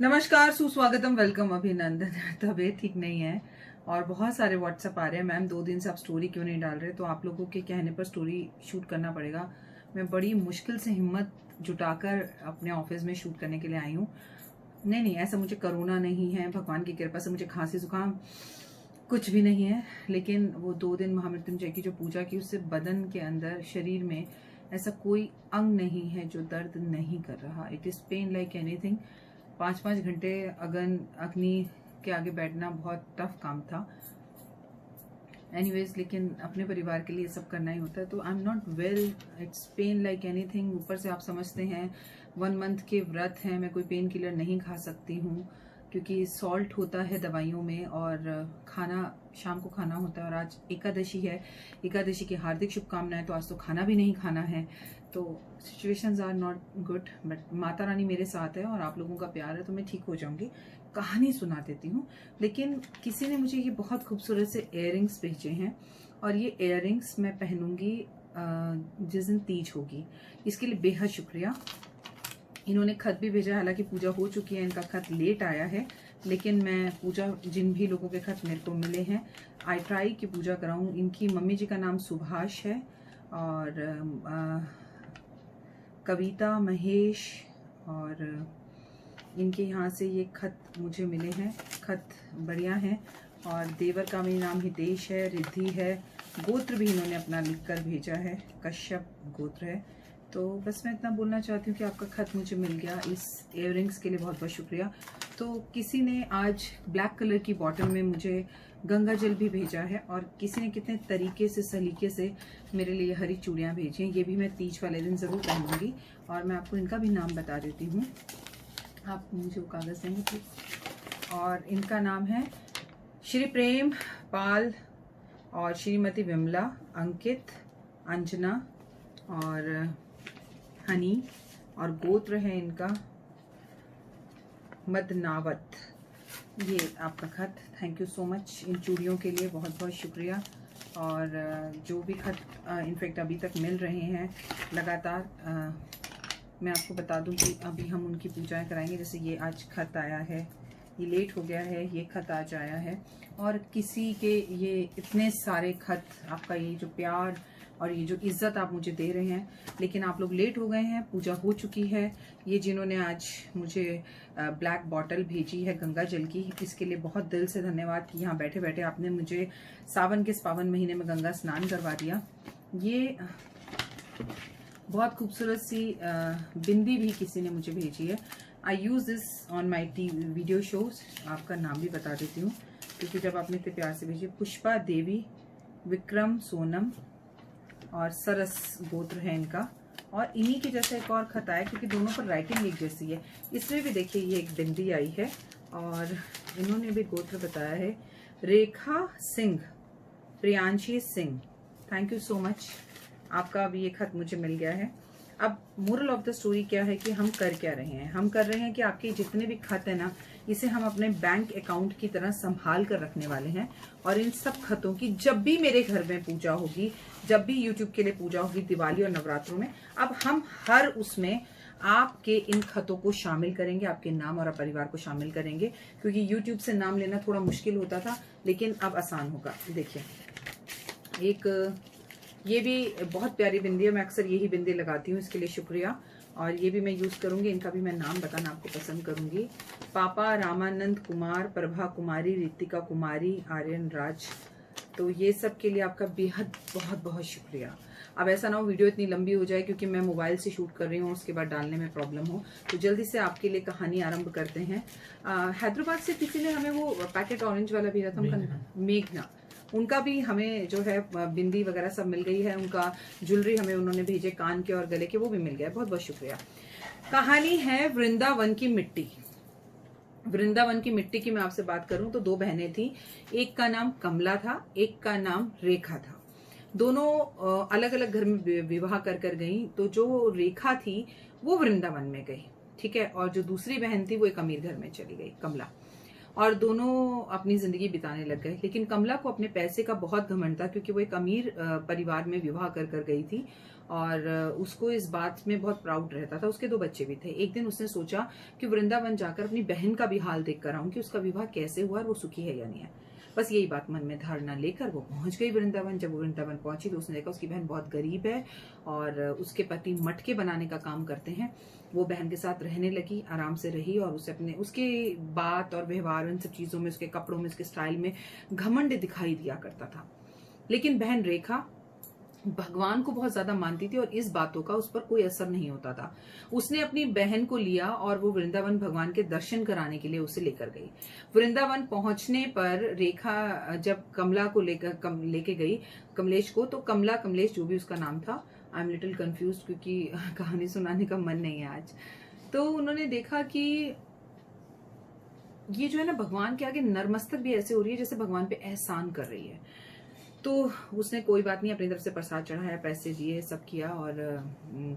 नमस्कार, सुस्वागतम, वेलकम, अभिनंदन। तबीयत ठीक नहीं है और बहुत सारे व्हाट्सएप आ रहे हैं, मैम 2 दिन से आप स्टोरी क्यों नहीं डाल रहे। तो आप लोगों के कहने पर स्टोरी शूट करना पड़ेगा। मैं बड़ी मुश्किल से हिम्मत जुटाकर अपने ऑफिस में शूट करने के लिए आई हूँ। नहीं, ऐसा मुझे कोरोना नहीं है, भगवान की कृपा से मुझे खांसी जुकाम कुछ भी नहीं है। लेकिन वो 2 दिन महामृत्युंजय की जो पूजा की, उससे बदन के अंदर, शरीर में ऐसा कोई अंग नहीं है जो दर्द नहीं कर रहा। It is pain like anything. 5-5 घंटे अग्नि के आगे बैठना बहुत टफ काम था। एनीवेज, लेकिन अपने परिवार के लिए सब करना ही होता है। तो I am not well, it's pain like anything. ऊपर से आप समझते हैं 1 मंथ के व्रत हैं, मैं कोई पेन किलर नहीं खा सकती हूँ क्योंकि सॉल्ट होता है दवाइयों में और खाना शाम को खाना होता है। और आज एकादशी है, एकादशी की हार्दिक शुभकामनाएं। तो आज तो खाना भी नहीं खाना है। तो situations are not good, but Mata Rani मेरे साथ है और आप लोगों का प्यार है तो मैं ठीक हो जाऊंगी। कहानी सुना देती हूँ। लेकिन किसी ने मुझे ये बहुत खूबसूरत से इयररिंग्स भेजे हैं और ये इयररिंग्स मैं पहनूंगी जिस दिन तीज होगी। इसके लिए बेहद शुक्रिया। इन्होंने खत भी भेजा, हालांकि पूजा हो चुकी है, इनका खत लेट आया है। लेकिन मैं पूजा, जिन भी लोगों के खत मेरे को मिले हैं, आई ट्राई की पूजा कराऊं। इनकी मम्मी जी का नाम सुभाष है और कविता, महेश, और इनके यहाँ से ये खत मुझे मिले हैं। खत बढ़िया हैं। और देवर का भी नाम हितेश है, रिद्धि है, गोत्र भी इन्होंने अपना लिखकर भेजा है, कश्यप गोत्र है। तो बस मैं इतना बोलना चाहती हूँ कि आपका खत मुझे मिल गया। इस इयररिंग्स के लिए बहुत बहुत शुक्रिया। तो किसी ने आज ब्लैक कलर की बॉटल में मुझे गंगा जल भी भेजा है और किसी ने कितने तरीके से, सलीके से मेरे लिए हरी चूड़ियाँ भेजी हैं। ये भी मैं तीज वाले दिन ज़रूर पहनूंगी और मैं आपको इनका भी नाम बता देती हूँ। आप मुझे वो कागज़ देंगे प्लीज। और इनका नाम है श्री प्रेम पाल और श्रीमती विमला, अंकित, अंजना और हनी, और गोत्र है इनका मदनावत। ये आपका खत, थैंक यू सो मच। इन चूड़ियों के लिए बहुत बहुत शुक्रिया। और जो भी खत इनफैक्ट अभी तक मिल रहे हैं लगातार, मैं आपको बता दूं कि अभी हम उनकी पूजाएं कराएंगे। जैसे ये आज खत आया है, ये लेट हो गया है, ये खत आज आया है। और किसी के ये इतने सारे खत, आपका ये जो प्यार और ये जो इज्जत आप मुझे दे रहे हैं, लेकिन आप लोग लेट हो गए हैं, पूजा हो चुकी है। ये जिन्होंने आज मुझे ब्लैक बॉटल भेजी है गंगा जल की, इसके लिए बहुत दिल से धन्यवाद कि यहाँ बैठे बैठे आपने मुझे सावन के इस पावन महीने में गंगा स्नान करवा दिया। ये बहुत खूबसूरत सी बिंदी भी किसी ने मुझे भेजी है। I use this on my TV video shows. आपका नाम भी बता देती हूँ क्योंकि जब आपने इतने प्यार से भेजी। पुष्पा देवी, विक्रम सोनम और सरस गोत्र है इनका। और इन्हीं के जैसा एक और खत आया क्योंकि दोनों पर राइटिंग एक जैसी है। इसमें भी देखिए ये एक बिंदी आई है और इन्होंने भी गोत्र बताया है, Rekha Singh, Priyanshi Singh. Thank you so much. आपका अभी ये खत मुझे मिल गया है। अब मोरल ऑफ द स्टोरी क्या है कि हम कर क्या रहे हैं। हम कर रहे हैं कि आपके जितने भी खत है ना, इसे हम अपने बैंक अकाउंट की तरह संभाल कर रखने वाले हैं। और इन सब खतों की जब भी मेरे घर में पूजा होगी, जब भी यूट्यूब के लिए पूजा होगी, दिवाली और नवरात्रों में, अब हम हर उसमें आपके इन खतों को शामिल करेंगे, आपके नाम और परिवार को शामिल करेंगे। क्योंकि यूट्यूब से नाम लेना थोड़ा मुश्किल होता था, लेकिन अब आसान होगा। देखिए, एक ये भी बहुत प्यारी बिंदी है, मैं अक्सर यही बिंदी लगाती हूँ, इसके लिए शुक्रिया। और ये भी मैं यूज करूंगी। इनका भी मैं नाम बताना आपको पसंद करूंगी। पापा रामानंद कुमार, प्रभा कुमारी, रितिका कुमारी, आर्यन राज। तो ये सब के लिए आपका बेहद बहुत बहुत शुक्रिया। अब ऐसा ना हो वीडियो इतनी लंबी हो जाए क्योंकि मैं मोबाइल से शूट कर रही हूँ, उसके बाद डालने में प्रॉब्लम हो। तो जल्दी से आपके लिए कहानी आरंभ करते हैं। हैदराबाद से किसी ने हमें वो पैकेट ऑरेंज वाला भेजा था, मेघना। उनका भी हमें जो है बिंदी वगैरह सब मिल गई है। उनका ज्वेलरी हमें उन्होंने भेजे, कान के और गले के, वो भी मिल गया। बहुत बहुत शुक्रिया। कहानी है वृंदावन की मिट्टी। वृंदावन की मिट्टी की मैं आपसे बात करूं तो 2 बहनें थी। एक का नाम कमला था, एक का नाम रेखा था। दोनों अलग अलग घर में विवाह कर गई। तो जो रेखा थी वो वृंदावन में गई, ठीक है, और जो दूसरी बहन थी वो एक अमीर घर में चली गई, कमला। और दोनों अपनी जिंदगी बिताने लग गए। लेकिन कमला को अपने पैसे का बहुत घमंड था क्योंकि वो एक अमीर परिवार में विवाह कर गई थी और उसको इस बात में बहुत प्राउड रहता था। उसके 2 बच्चे भी थे। एक दिन उसने सोचा कि वृंदावन जाकर अपनी बहन का भी हाल देख कर आऊं कि उसका विवाह कैसे हुआ और वो सुखी है या नहीं है। बस यही बात मन में धारणा लेकर वो पहुंच गई वृंदावन। जब वो वृंदावन पहुंची तो उसने देखा उसकी बहन बहुत गरीब है और उसके पति मटके बनाने का काम करते हैं। वो बहन के साथ रहने लगी, आराम से रही और उसे अपने उसके बात और व्यवहार, इन सब चीजों में, उसके कपड़ों में, उसके स्टाइल में घमंड दिखाई दिया करता था। लेकिन बहन रेखा भगवान को बहुत ज्यादा मानती थी और इस बातों का उस पर कोई असर नहीं होता था। उसने अपनी बहन को लिया और वो वृंदावन भगवान के दर्शन कराने के लिए उसे लेकर गई। वृंदावन पहुंचने पर रेखा जब कमला को लेके गई, कमलेश को, तो कमला, कमलेश जो भी उसका नाम था, आई एम लिटिल कंफ्यूज क्योंकि कहानी सुनाने का मन नहीं है आज। तो उन्होंने देखा कि ये जो है ना, भगवान के आगे नतमस्तक भी ऐसे हो रही है जैसे भगवान पे एहसान कर रही है। तो उसने कोई बात नहीं, अपनी तरफ से प्रसाद चढ़ाया, पैसे दिए, सब किया और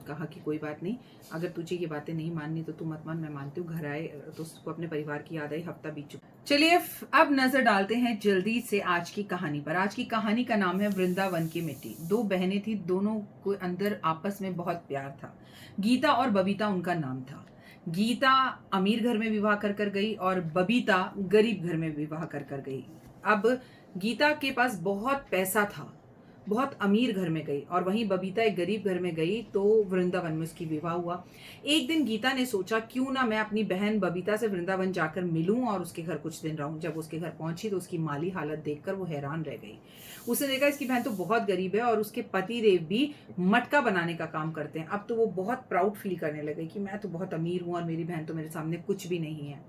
कहा कि कोई बात नहीं, अगर तुझे ये बातें नहीं माननी तो तू मत मान, मैं मानती हूँ। घर आए तो उसको अपने परिवार की याद आई। हफ्ता बीत चुका। चलिए अब नजर डालते हैं जल्दी से आज की कहानी पर। आज की कहानी का नाम है वृंदावन की मिट्टी। 2 बहनें थी, दोनों को अंदर आपस में बहुत प्यार था। गीता और बबीता उनका नाम था। गीता अमीर घर में विवाह कर कर गई और बबीता गरीब घर में विवाह कर कर गई। अब गीता के पास बहुत पैसा था, बहुत अमीर घर में गई, और वहीं बबीता एक गरीब घर में गई तो वृंदावन में उसकी विवाह हुआ। एक दिन गीता ने सोचा क्यों ना मैं अपनी बहन बबीता से वृंदावन जाकर मिलूं और उसके घर कुछ दिन रहूं। जब उसके घर पहुंची तो उसकी माली हालत देखकर वो हैरान रह गई। उसने देखा इसकी बहन तो बहुत गरीब है और उसके पति देव भी मटका बनाने का काम करते हैं। अब तो वो बहुत प्राउड फील करने लगे कि मैं तो बहुत अमीर हूं और मेरी बहन तो मेरे सामने कुछ भी नहीं है।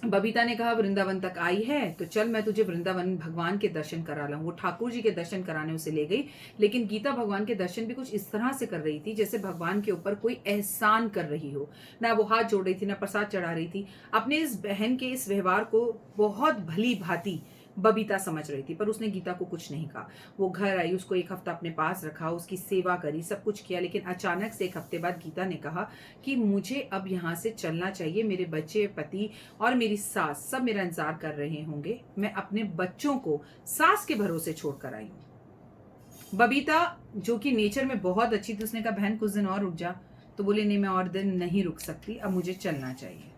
बबीता ने कहा वृंदावन तक आई है तो चल मैं तुझे वृंदावन भगवान के दर्शन करा लाऊं। वो ठाकुर जी के दर्शन कराने उसे ले गई। लेकिन गीता भगवान के दर्शन भी कुछ इस तरह से कर रही थी जैसे भगवान के ऊपर कोई एहसान कर रही हो। ना वो हाथ जोड़ रही थी, ना प्रसाद चढ़ा रही थी। अपने इस बहन के इस व्यवहार को बहुत भली भांति बबीता समझ रही थी, पर उसने गीता को कुछ नहीं कहा। वो घर आई, उसको 1 हफ्ता अपने पास रखा, उसकी सेवा करी, सब कुछ किया। लेकिन अचानक से 1 हफ्ते बाद गीता ने कहा कि मुझे अब यहाँ से चलना चाहिए। मेरे बच्चे, पति और मेरी सास सब मेरा इंतजार कर रहे होंगे। मैं अपने बच्चों को सास के भरोसे छोड़कर आई हूँ। बबीता जो कि नेचर में बहुत अच्छी थी, उसने कहा बहन कुछ दिन और रुक जा। तो बोले नहीं, मैं और दिन नहीं रुक सकती, अब मुझे चलना चाहिए।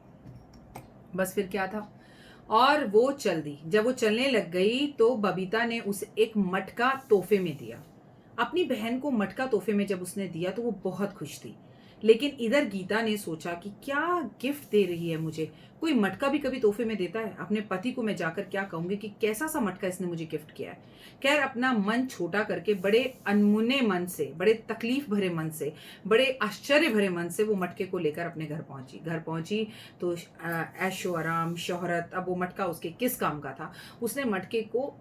बस फिर क्या था, और वो चल दी। जब वो चलने लग गई तो बबीता ने उसे एक मटका तोहफे में दिया। अपनी बहन को मटका तोहफे में जब उसने दिया तो वो बहुत खुश थी। लेकिन इधर गीता ने सोचा कि क्या गिफ्ट दे रही है मुझे, कोई मटका भी कभी तोहफे में देता है। अपने पति को मैं जाकर क्या कहूंगी कि कैसा सा मटका इसने मुझे गिफ्ट किया है। खैर, अपना मन छोटा करके बड़े अनमुने मन से, बड़े तकलीफ भरे मन से, बड़े आश्चर्य भरे मन से वो मटके को लेकर अपने घर पहुंची। घर पहुंची तो ऐशो आराम, शोहरत। अब वो मटका उसके किस काम का था। उसने मटके को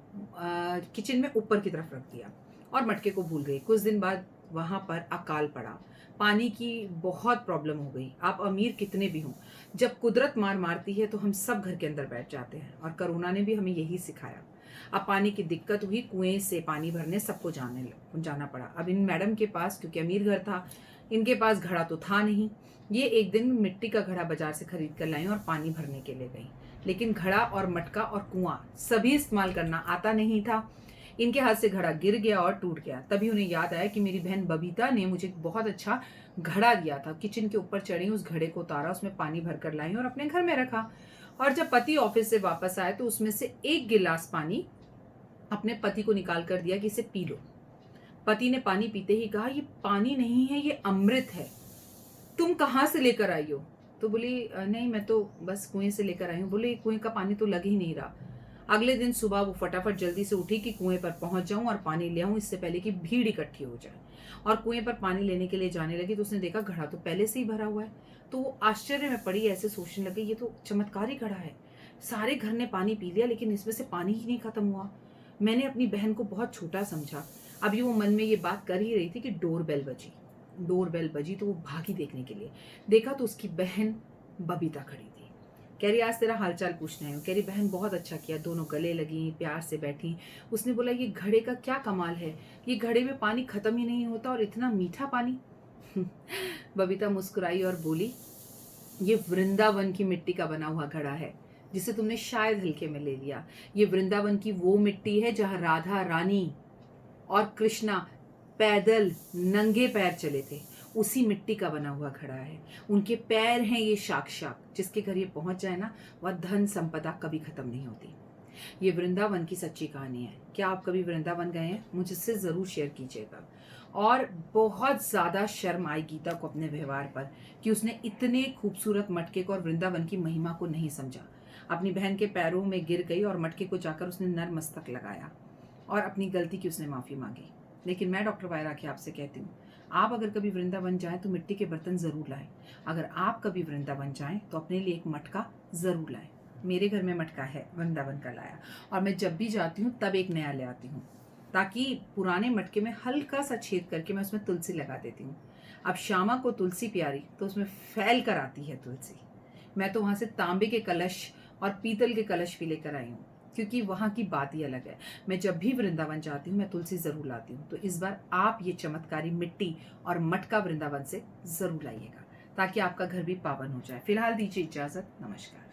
किचन में ऊपर की तरफ रख दिया और मटके को भूल गई। कुछ दिन बाद वहां पर अकाल पड़ा, पानी की बहुत प्रॉब्लम हो गई। आप अमीर कितने भी हों, जब कुदरत मार मारती है तो हम सब घर के अंदर बैठ जाते हैं, और कोरोना ने भी हमें यही सिखाया। अब पानी की दिक्कत हुई, कुएं से पानी भरने सबको जाना पड़ा। अब इन मैडम के पास, क्योंकि अमीर घर था, इनके पास घड़ा तो था नहीं। ये एक दिन मिट्टी का घड़ा बाजार से खरीद कर लाई और पानी भरने के लिए गई। लेकिन घड़ा और मटका और कुआं सभी इस्तेमाल करना आता नहीं था। इनके हाथ से घड़ा गिर गया और टूट गया। तभी उन्हें याद आया कि मेरी बहन बबीता ने मुझे बहुत अच्छा घड़ा दिया था। किचन के ऊपर चढ़ी, उस घड़े को उतारा, उसमें पानी भर कर लाई और अपने घर में रखा। और जब पति ऑफिस से वापस आए तो उसमें से 1 गिलास पानी अपने पति को निकाल कर दिया कि इसे पी लो। पति ने पानी पीते ही कहा ये पानी नहीं है, ये अमृत है, तुम कहाँ से लेकर आई हो। तो बोली नहीं, मैं तो बस कुएं से लेकर आई हूँ। बोले कुएं का पानी तो लग ही नहीं रहा। अगले दिन सुबह वो फटाफट जल्दी से उठी कि कुएं पर पहुंच जाऊं और पानी ले आऊं, इससे पहले कि भीड़ इकट्ठी हो जाए। और कुएं पर पानी लेने के लिए जाने लगी तो उसने देखा घड़ा तो पहले से ही भरा हुआ है। तो वो आश्चर्य में पड़ी, ऐसे सोचने लगी ये तो चमत्कारी घड़ा है, सारे घर ने पानी पी लिया लेकिन इसमें से पानी ही नहीं खत्म हुआ। मैंने अपनी बहन को बहुत छोटा समझा। अभी वो मन में ये बात कर ही रही थी कि डोरबेल बजी। डोरबेल बजी तो वो भागी देखने के लिए। देखा तो उसकी बहन बबीता खड़ी थी। कह रही आज तेरा हालचाल पूछने आई हूँ। कह रही बहन बहुत अच्छा किया। दोनों गले लगी, प्यार से बैठी। उसने बोला ये घड़े का क्या कमाल है, ये घड़े में पानी खत्म ही नहीं होता और इतना मीठा पानी। बबीता मुस्कुराई और बोली ये वृंदावन की मिट्टी का बना हुआ घड़ा है जिसे तुमने शायद हल्के में ले लिया। ये वृंदावन की वो मिट्टी है जहाँ राधा रानी और कृष्णा पैदल नंगे पैर चले थे, उसी मिट्टी का बना हुआ घड़ा है। उनके पैर हैं ये साक्षात, जिसके घर ये पहुंच जाए ना, वह धन संपदा कभी खत्म नहीं होती। ये वृंदावन की सच्ची कहानी है। क्या आप कभी वृंदावन गए हैं? मुझसे ज़रूर शेयर कीजिएगा। और बहुत ज़्यादा शर्म आई गीता को अपने व्यवहार पर कि उसने इतने खूबसूरत मटके को और वृंदावन की महिमा को नहीं समझा। अपनी बहन के पैरों में गिर गई और मटके को जाकर उसने नर मस्तक लगाया और अपनी गलती की उसने माफ़ी मांगी। लेकिन मैं डॉक्टर वायरागी आपसे कहती हूँ, आप अगर कभी वृंदावन जाएं तो मिट्टी के बर्तन ज़रूर लाएं। अगर आप कभी वृंदावन जाएं तो अपने लिए एक मटका ज़रूर लाएं। मेरे घर में मटका है, वृंदावन का लाया, और मैं जब भी जाती हूँ तब एक नया ले आती हूँ, ताकि पुराने मटके में हल्का सा छेद करके मैं उसमें तुलसी लगा देती हूँ। अब श्यामा को तुलसी प्यारी तो उसमें फैल कर आती है तुलसी। मैं तो वहाँ से तांबे के कलश और पीतल के कलश भी लेकर आई हूँ, क्योंकि वहाँ की बात ही अलग है। मैं जब भी वृंदावन जाती हूँ मैं तुलसी ज़रूर लाती हूँ। तो इस बार आप ये चमत्कारी मिट्टी और मटका वृंदावन से ज़रूर लाइएगा, ताकि आपका घर भी पावन हो जाए। फिलहाल दीजिए इजाज़त, नमस्कार।